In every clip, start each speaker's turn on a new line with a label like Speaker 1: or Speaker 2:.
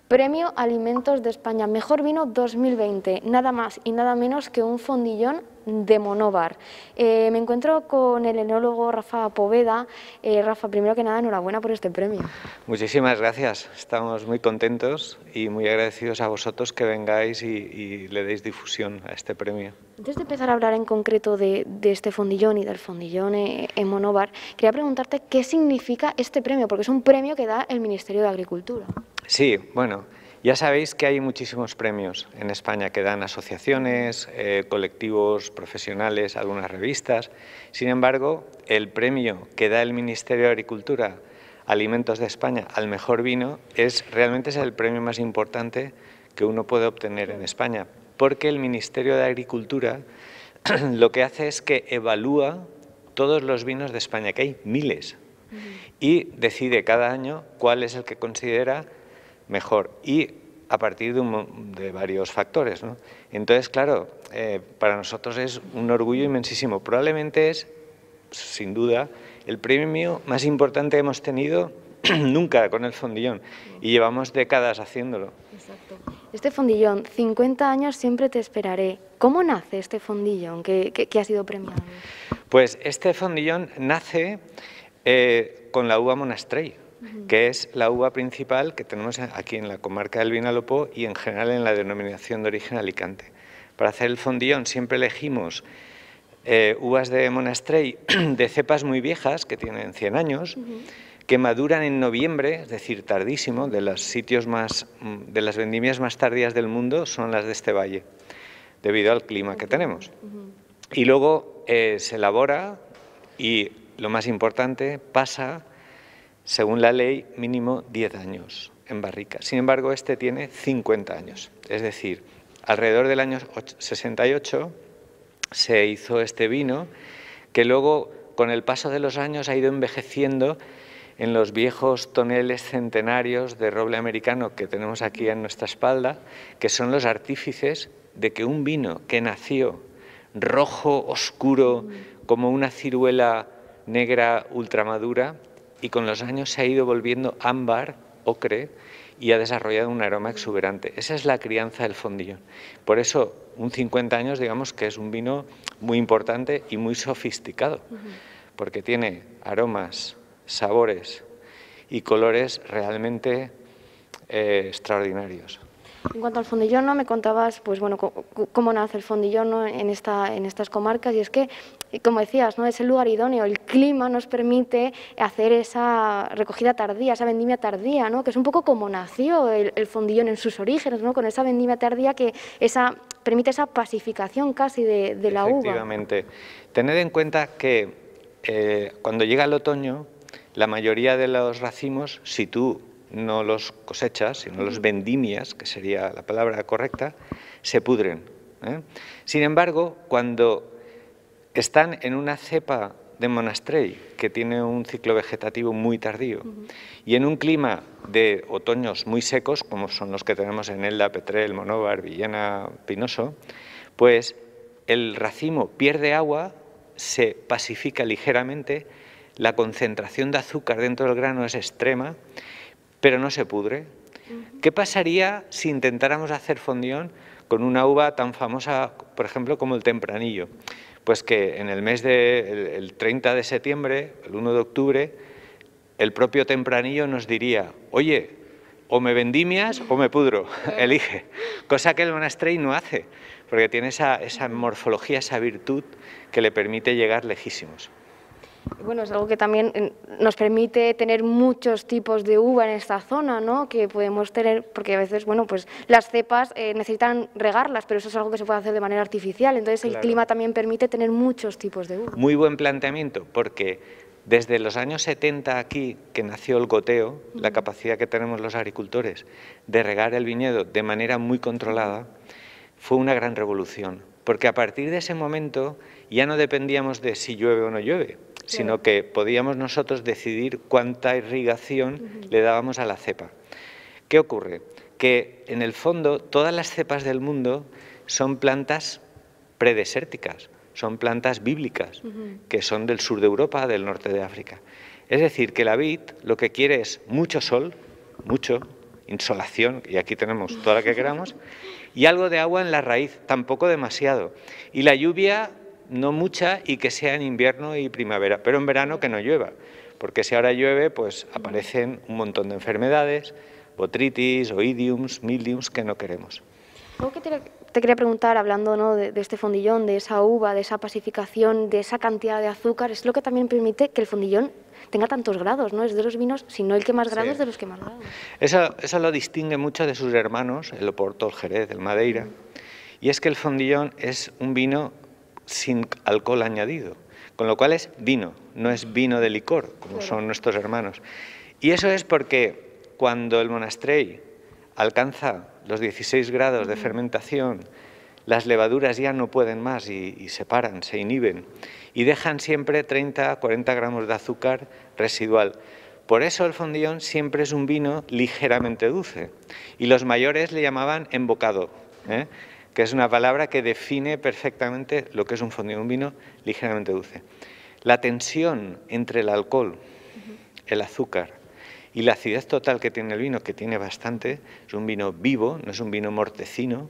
Speaker 1: Premio Alimentos de España, Mejor Vino 2020, nada más y nada menos que un fondillón de Monóvar. Me encuentro con el enólogo Rafa Poveda. Rafa, primero que nada, enhorabuena por este premio.
Speaker 2: Muchísimas gracias, estamos muy contentos y muy agradecidos a vosotros que vengáis y le deis difusión a este premio.
Speaker 1: Antes de empezar a hablar en concreto de este fondillón y del fondillón en Monóvar, quería preguntarte qué significa este premio, porque es un premio que da el Ministerio de Agricultura.
Speaker 2: Sí, bueno, ya sabéis que hay muchísimos premios en España que dan asociaciones, colectivos profesionales, algunas revistas. Sin embargo, el premio que da el Ministerio de Agricultura, Alimentos de España, al mejor vino, realmente es el premio más importante que uno puede obtener en España, porque el Ministerio de Agricultura lo que hace es que evalúa todos los vinos de España, que hay miles, y decide cada año cuál es el que considera mejor, y a partir de varios factores, ¿no? Entonces, claro, para nosotros es un orgullo inmensísimo. Probablemente es, sin duda, el premio más importante que hemos tenido nunca con el fondillón, y llevamos décadas haciéndolo.
Speaker 1: Exacto. Este fondillón, 50 años siempre te esperaré. ¿Cómo nace este fondillón que ha sido premiado?
Speaker 2: Pues este fondillón nace con la uva Monastrell, que es la uva principal que tenemos aquí en la comarca del Vinalopó y en general en la denominación de origen Alicante. Para hacer el fondillón siempre elegimos uvas de Monastrell de cepas muy viejas, que tienen 100 años, que maduran en noviembre, es decir, tardísimo. De los sitios de las vendimias más tardías del mundo son las de este valle, debido al clima que tenemos. Y luego se elabora y, lo más importante, pasa, según la ley, mínimo 10 años en barrica. Sin embargo, este tiene 50 años. Es decir, alrededor del año 68 se hizo este vino, que luego, con el paso de los años, ha ido envejeciendo en los viejos toneles centenarios de roble americano que tenemos aquí en nuestra espalda, que son los artífices de que un vino que nació rojo, oscuro, como una ciruela negra ultramadura, y con los años se ha ido volviendo ámbar, ocre, y ha desarrollado un aroma exuberante. Esa es la crianza del fondillón. Por eso, un 50 años, digamos que es un vino muy importante y muy sofisticado, porque tiene aromas, sabores y colores realmente extraordinarios.
Speaker 1: En cuanto al fondillón, ¿no? Me contabas, pues bueno, cómo nace el fondillón, ¿no? en estas comarcas, y es que, como decías, ¿no? Es el lugar idóneo, el clima nos permite hacer esa recogida tardía, esa vendimia tardía, ¿no? Que es un poco como nació el fondillón en sus orígenes, ¿no? Con esa vendimia tardía que permite esa pacificación casi de la uva.
Speaker 2: Efectivamente. Tened en cuenta que cuando llega el otoño, la mayoría de los racimos, si tú no los cosechas, sino los vendimias, que sería la palabra correcta, se pudren. Sin embargo, cuando están en una cepa de Monastrell, que tiene un ciclo vegetativo muy tardío, y en un clima de otoños muy secos, como son los que tenemos en Elda, Petrel, Monóvar, Villena, Pinoso, pues el racimo pierde agua, se pacifica ligeramente, la concentración de azúcar dentro del grano es extrema, pero no se pudre. ¿Qué pasaría si intentáramos hacer fondillón con una uva tan famosa, por ejemplo, como el Tempranillo? Pues que en el mes del 30 de septiembre, el 1 de octubre, el propio Tempranillo nos diría: oye, o me vendimias o me pudro, elige. Cosa que el Monastrell no hace, porque tiene esa morfología, esa virtud que le permite llegar lejísimos.
Speaker 1: Bueno, es algo que también nos permite tener muchos tipos de uva en esta zona, ¿no? Que podemos tener, porque a veces, bueno, pues las cepas necesitan regarlas, pero eso es algo que se puede hacer de manera artificial. Entonces, el clima también permite tener muchos tipos de uva.
Speaker 2: Muy buen planteamiento, porque desde los años 70 aquí, que nació el goteo, la capacidad que tenemos los agricultores de regar el viñedo de manera muy controlada, fue una gran revolución. Porque a partir de ese momento ya no dependíamos de si llueve o no llueve, sino que podíamos nosotros decidir cuánta irrigación le dábamos a la cepa. ¿Qué ocurre? Que en el fondo todas las cepas del mundo son plantas predesérticas, son plantas bíblicas, que son del sur de Europa, del norte de África. Es decir, que la vid lo que quiere es mucho sol, mucho, insolación, y aquí tenemos toda la que queramos, y algo de agua en la raíz, tampoco demasiado. Y la lluvia no mucha y que sea en invierno y primavera, pero en verano que no llueva, porque si ahora llueve, pues aparecen un montón de enfermedades, botritis, oidiums, mildiums que no queremos.
Speaker 1: Algo que te quería preguntar, hablando, ¿no?, de este fondillón, de esa uva, de esa pacificación, de esa cantidad de azúcar, es lo que también permite que el fondillón tenga tantos grados, ¿no? Es de los vinos, si no el que más grados, de los que más grados.
Speaker 2: Eso lo distingue mucho de sus hermanos, el Oporto, el Jerez, el Madeira, y es que el fondillón es un vino sin alcohol añadido, con lo cual es vino, no es vino de licor, como son nuestros hermanos. Y eso es porque cuando el Monastrell alcanza los 16 grados de fermentación, las levaduras ya no pueden más y se paran, se inhiben, y dejan siempre 30-40 gramos de azúcar residual. Por eso el fondillón siempre es un vino ligeramente dulce, y los mayores le llamaban embocado, que es una palabra que define perfectamente lo que es un fondillón, un vino ligeramente dulce. La tensión entre el alcohol, el azúcar y la acidez total que tiene el vino, que tiene bastante, es un vino vivo, no es un vino mortecino,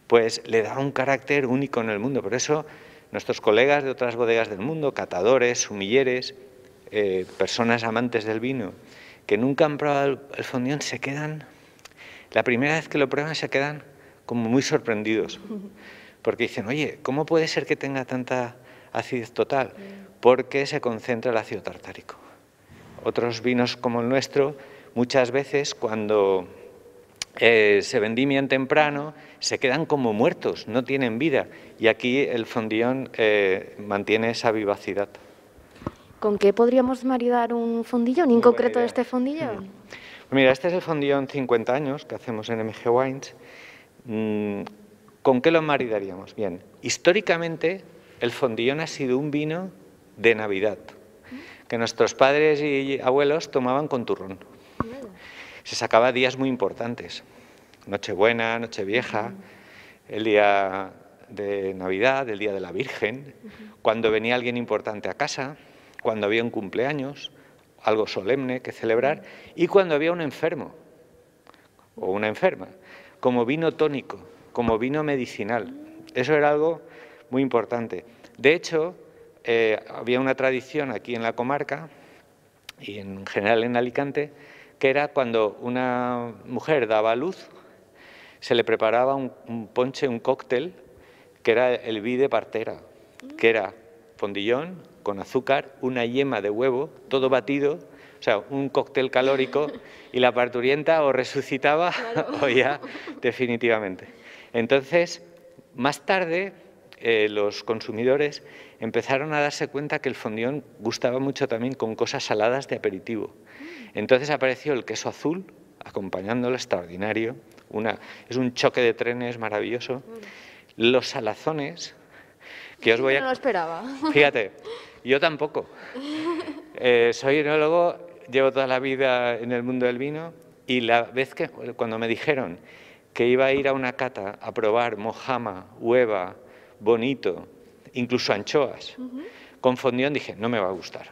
Speaker 2: pues le da un carácter único en el mundo. Por eso nuestros colegas de otras bodegas del mundo, catadores, sumilleres, personas amantes del vino, que nunca han probado el fondillón, se quedan, la primera vez que lo prueban se quedan como muy sorprendidos, porque dicen, oye, ¿cómo puede ser que tenga tanta acidez total? Porque se concentra el ácido tartárico. Otros vinos como el nuestro, muchas veces cuando se vendimian temprano, se quedan como muertos, no tienen vida. Y aquí el fondillón mantiene esa vivacidad.
Speaker 1: ¿Con qué podríamos maridar un fondillón, en concreto este fondillón?
Speaker 2: Mira, este es el fondillón 50 años que hacemos en MG Wines. ¿Con qué lo maridaríamos? Bien, históricamente el fondillón ha sido un vino de Navidad, que nuestros padres y abuelos tomaban con turrón. Se sacaba días muy importantes, Nochebuena, Nochevieja, el día de Navidad, el día de la Virgen, cuando venía alguien importante a casa, cuando había un cumpleaños, algo solemne que celebrar, y cuando había un enfermo o una enferma, como vino tónico, como vino medicinal. Eso era algo muy importante. De hecho, había una tradición aquí en la comarca y en general en Alicante, que era cuando una mujer daba a luz, se le preparaba un ponche, un cóctel, que era el vi de partera, que era fondillón con azúcar, una yema de huevo, todo batido, o sea, un cóctel calórico, y la parturienta o resucitaba o ya definitivamente. Entonces, más tarde, los consumidores empezaron a darse cuenta que el fondillón gustaba mucho también con cosas saladas de aperitivo. Entonces apareció el queso azul, acompañándolo, extraordinario. Es un choque de trenes maravilloso. Los salazones, que os voy a...
Speaker 1: No lo esperaba.
Speaker 2: Fíjate, yo tampoco. Soy enólogo, llevo toda la vida en el mundo del vino, y la vez que, cuando me dijeron que iba a ir a una cata a probar mojama, hueva, bonito, incluso anchoas, con fondillón, dije, no me va a gustar.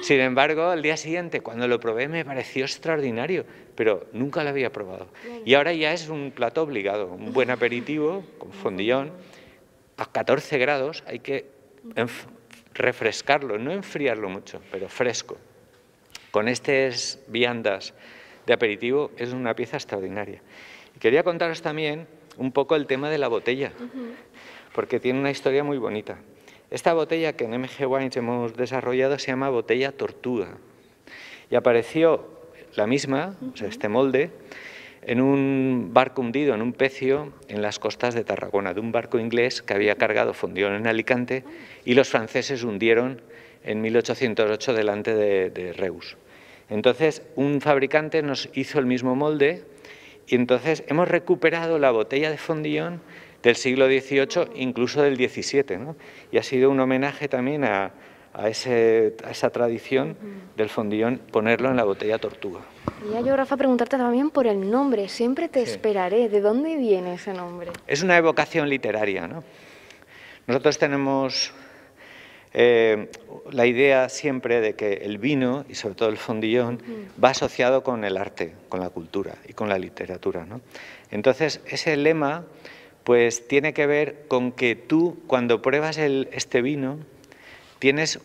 Speaker 2: Sin embargo, al día siguiente, cuando lo probé, me pareció extraordinario, pero nunca lo había probado. Y ahora ya es un plato obligado, un buen aperitivo con fondillón. A 14 grados hay que refrescarlo, no enfriarlo mucho, pero fresco. Con estas viandas de aperitivo es una pieza extraordinaria. Y quería contaros también un poco el tema de la botella, porque tiene una historia muy bonita. Esta botella que en MG Wines hemos desarrollado se llama botella tortuga, y apareció la misma, o sea, este molde, en un barco hundido, en un pecio, en las costas de Tarragona, de un barco inglés que había cargado fondillón en Alicante, y los franceses hundieron en 1808 delante de Reus. Entonces, un fabricante nos hizo el mismo molde, y entonces hemos recuperado la botella de fondillón del siglo XVIII, incluso del XVII, ¿no? Y ha sido un homenaje también a esa tradición del fondillón, ponerlo en la botella tortuga.
Speaker 1: Quería yo, Rafa, preguntarte también por el nombre, Siempre te esperaré. ¿De dónde viene ese nombre?
Speaker 2: Es una evocación literaria, ¿no? Nosotros tenemos la idea siempre de que el vino, y sobre todo el fondillón, va asociado con el arte, con la cultura y con la literatura, ¿no? Entonces, ese lema pues tiene que ver con que tú, cuando pruebas este vino, tienes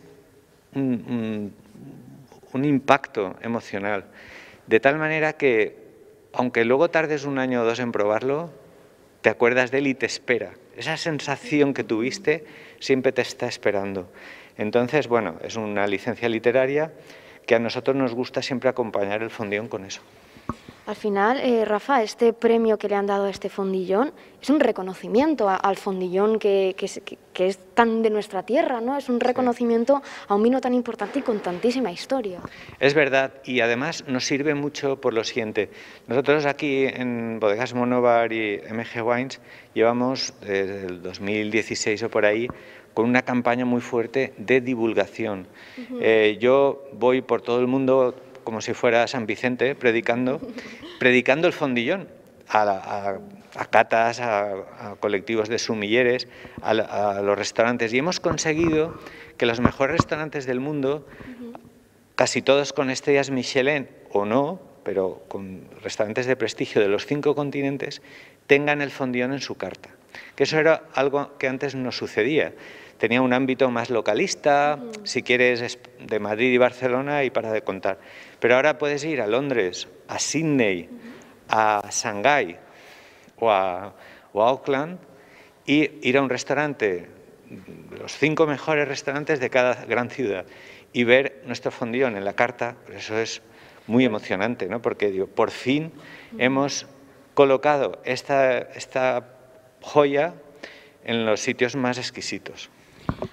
Speaker 2: un impacto emocional, de tal manera que, aunque luego tardes 1 año o 2 en probarlo, te acuerdas de él y te espera. Esa sensación que tuviste siempre te está esperando. Entonces, bueno, es una licencia literaria que a nosotros nos gusta siempre acompañar el fondillón con eso.
Speaker 1: Al final, Rafa, este premio que le han dado a este fondillón es un reconocimiento al fondillón que es tan de nuestra tierra, ¿no? Es un reconocimiento a un vino tan importante y con tantísima historia.
Speaker 2: Es verdad, y además nos sirve mucho por lo siguiente. Nosotros aquí en Bodegas Monóvar y MG Wines llevamos desde el 2016 o por ahí con una campaña muy fuerte de divulgación. Yo voy por todo el mundo como si fuera San Vicente, predicando el fondillón a catas, a colectivos de sumilleres, a los restaurantes. Y hemos conseguido que los mejores restaurantes del mundo, casi todos con estrellas Michelin o no, pero con restaurantes de prestigio de los 5 continentes, tengan el fondillón en su carta. Que eso era algo que antes no sucedía. Tenía un ámbito más localista, si quieres, de Madrid y Barcelona y para de contar. Pero ahora puedes ir a Londres, a Sydney, a Shanghái o a Auckland y ir a un restaurante, los 5 mejores restaurantes de cada gran ciudad, y ver nuestro fondillón en la carta. Eso es muy emocionante, ¿no? Porque digo, por fin hemos colocado esta joya en los sitios más exquisitos.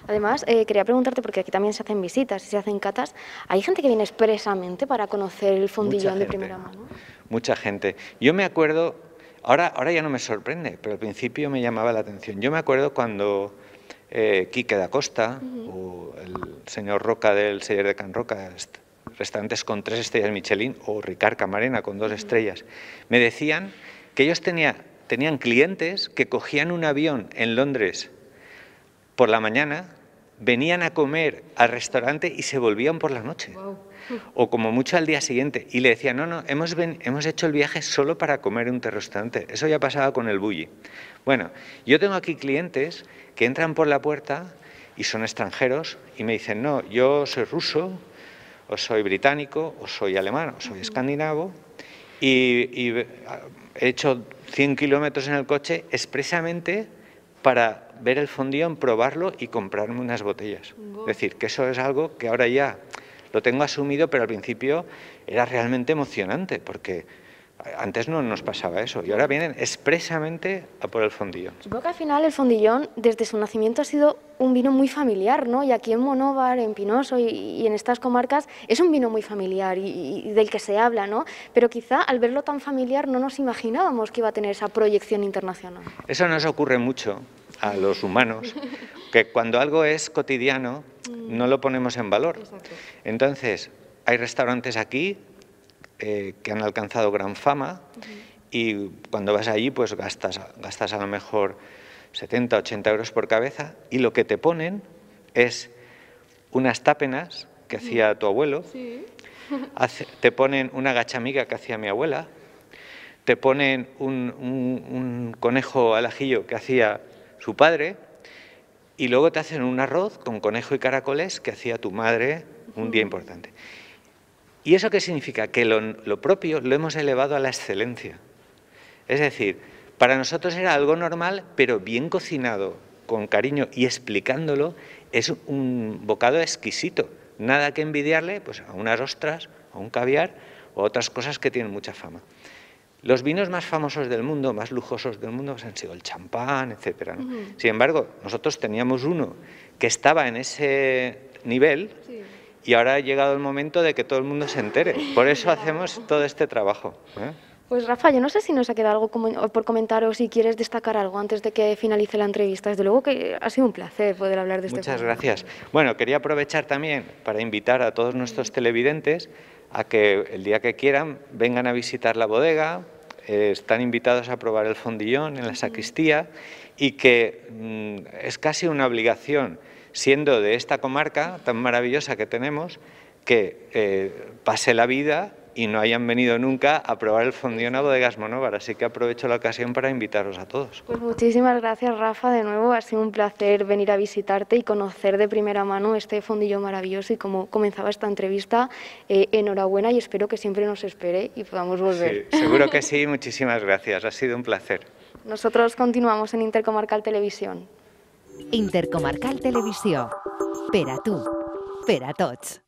Speaker 1: Además, quería preguntarte, porque aquí también se hacen visitas y se hacen catas, ¿hay gente que viene expresamente para conocer el fondillón de primera mano?
Speaker 2: Mucha gente. Yo me acuerdo, ahora ya no me sorprende, pero al principio me llamaba la atención. Yo me acuerdo cuando Quique da Costa o el señor Roca del Celler de Can Roca, restaurantes con 3 estrellas Michelin, o Ricard Camarena con 2 estrellas, me decían que ellos tenían clientes que cogían un avión en Londres por la mañana, venían a comer al restaurante y se volvían por la noche. Wow. O como mucho al día siguiente. Y le decían, no, hemos hecho el viaje solo para comer en un restaurante. Eso ya pasaba con el bulli. Bueno, yo tengo aquí clientes que entran por la puerta y son extranjeros y me dicen, no, yo soy ruso, o soy británico, o soy alemán, o soy escandinavo, y he hecho 100 kilómetros en el coche expresamente para ver el fondillón, probarlo y comprarme unas botellas. Es decir, que eso es algo que ahora ya lo tengo asumido, pero al principio era realmente emocionante, porque antes no nos pasaba eso, y ahora vienen expresamente a por el fondillón.
Speaker 1: Supongo que al final el fondillón, desde su nacimiento, ha sido un vino muy familiar, ¿no? Y aquí en Monóvar, en Pinoso y en estas comarcas, es un vino muy familiar y del que se habla, ¿no? Pero quizá al verlo tan familiar no nos imaginábamos que iba a tener esa proyección internacional.
Speaker 2: Eso nos ocurre mucho a los humanos, que cuando algo es cotidiano no lo ponemos en valor. Exacto. Entonces, hay restaurantes aquí que han alcanzado gran fama y cuando vas allí pues gastas a lo mejor 70, 80 euros por cabeza y lo que te ponen es unas tápenas que hacía tu abuelo, sí. Te ponen una gachamiga que hacía mi abuela, te ponen un conejo al ajillo que hacía su padre y luego te hacen un arroz con conejo y caracoles que hacía tu madre un día importante. ¿Y eso qué significa? Que lo propio lo hemos elevado a la excelencia. Es decir, para nosotros era algo normal, pero bien cocinado, con cariño y explicándolo, es un bocado exquisito. Nada que envidiarle pues, a unas ostras, a un caviar o a otras cosas que tienen mucha fama. Los vinos más famosos del mundo, más lujosos del mundo, pues han sido el champán, etc., ¿no? Sin embargo, nosotros teníamos uno que estaba en ese nivel. Sí. Y ahora ha llegado el momento de que todo el mundo se entere. Por eso hacemos todo este trabajo.
Speaker 1: Pues Rafa, yo no sé si nos ha quedado algo por comentar o si quieres destacar algo antes de que finalice la entrevista. Desde luego que ha sido un placer poder hablar de este tema.
Speaker 2: Muchas gracias. Bueno, quería aprovechar también para invitar a todos nuestros televidentes a que el día que quieran vengan a visitar la bodega. Están invitados a probar el fondillón en la sacristía y que es casi una obligación siendo de esta comarca tan maravillosa que tenemos, que pase la vida y no hayan venido nunca a probar el fondillón a Bodegas Monóvar. Así que aprovecho la ocasión para invitaros a todos.
Speaker 1: Pues muchísimas gracias, Rafa, de nuevo. Ha sido un placer venir a visitarte y conocer de primera mano este fondillón maravilloso y cómo comenzaba esta entrevista. Enhorabuena y espero que siempre nos espere y podamos volver.
Speaker 2: Sí, seguro que sí. Muchísimas gracias. Ha sido un placer.
Speaker 1: Nosotros continuamos en Intercomarcal Televisión.
Speaker 3: Intercomarcal Televisió. Per a tu, per a tots.